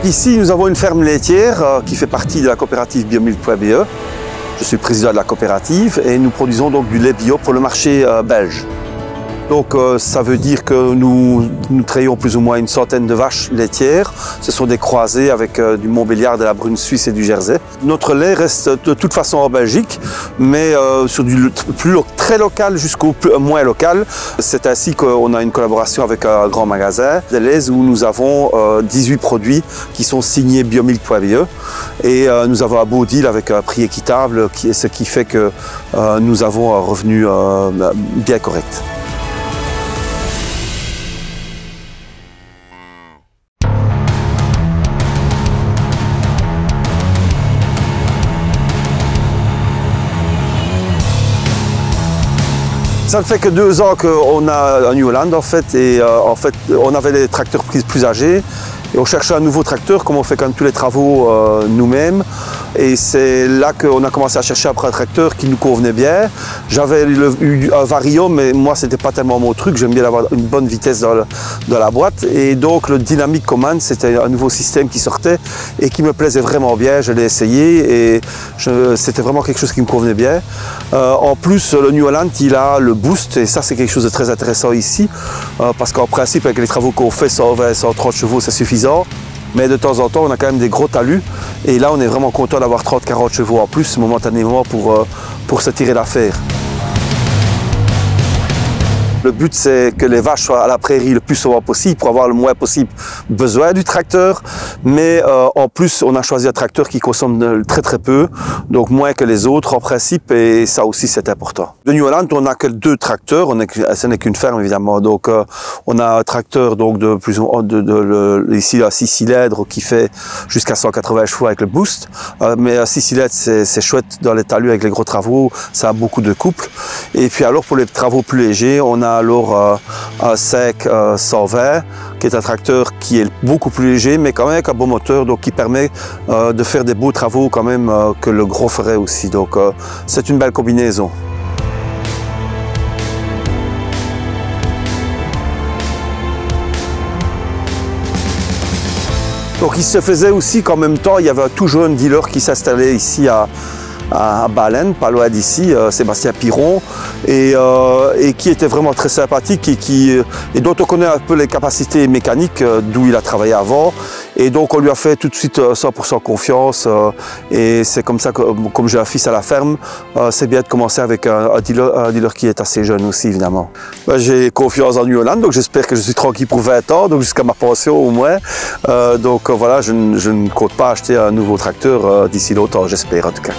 Ici, nous avons une ferme laitière qui fait partie de la coopérative biomilk.be. Je suis président de la coopérative et nous produisons donc du lait bio pour le marché belge. Donc ça veut dire que nous trayons plus ou moins une centaine de vaches laitières. Ce sont des croisés avec du Montbéliard, de la Brune Suisse et du Jersey. Notre lait reste de toute façon en Belgique, mais sur du très local jusqu'au moins local. C'est ainsi qu'on a une collaboration avec un grand magasin de lait où nous avons 18 produits qui sont signés biomilk.be et nous avons un beau deal avec un prix équitable, ce qui fait que nous avons un revenu bien correct. Ça ne fait que 2 ans qu'on a un New Holland en fait, et on avait des tracteurs plus âgés et on cherchait un nouveau tracteur comme on fait quand même tous les travaux nous-mêmes. Et c'est là qu'on a commencé à chercher après un tracteur qui nous convenait bien. J'avais eu un Vario, mais moi c'était pas tellement mon truc, j'aime bien avoir une bonne vitesse dans la boîte. Et donc le Dynamic Command, c'était un nouveau système qui sortait et qui me plaisait vraiment bien. Je l'ai essayé et c'était vraiment quelque chose qui me convenait bien. En plus, le New Holland, il a le boost et ça c'est quelque chose de très intéressant ici parce qu'en principe avec les travaux qu'on fait, 120-130 chevaux c'est suffisant. Mais de temps en temps, on a quand même des gros talus. Et là, on est vraiment content d'avoir 30-40 chevaux en plus momentanément pour se tirer l'affaire. Le but, c'est que les vaches soient à la prairie le plus souvent possible pour avoir le moins possible besoin du tracteur. Mais en plus, on a choisi un tracteur qui consomme très peu, donc moins que les autres en principe, et ça aussi c'est important. De New Holland, on n'a que 2 tracteurs, ce n'est qu'une ferme évidemment. Donc on a un tracteur donc ici un 6 cylindres qui fait jusqu'à 180 chevaux avec le boost. Mais un 6 cylindres, c'est chouette dans les talus avec les gros travaux, ça a beaucoup de couple. Et puis alors pour les travaux plus légers, on a alors un SEC 120 qui est un tracteur qui est beaucoup plus léger mais quand même avec un bon moteur, donc qui permet de faire des beaux travaux quand même que le gros ferait aussi, donc c'est une belle combinaison. Donc il se faisait aussi qu'en même temps il y avait un tout jeune dealer qui s'installait ici à Balen, pas loin d'ici, Sébastien Piron, et qui était vraiment très sympathique et dont on connaît un peu les capacités mécaniques d'où il a travaillé avant. Et donc on lui a fait tout de suite 100% confiance et c'est comme ça que, comme j'ai un fils à la ferme, c'est bien de commencer avec un dealer qui est assez jeune aussi évidemment. J'ai confiance en New Holland, donc j'espère que je suis tranquille pour 20 ans, donc jusqu'à ma pension au moins. Donc voilà, je ne compte pas acheter un nouveau tracteur d'ici longtemps, j'espère en tout cas.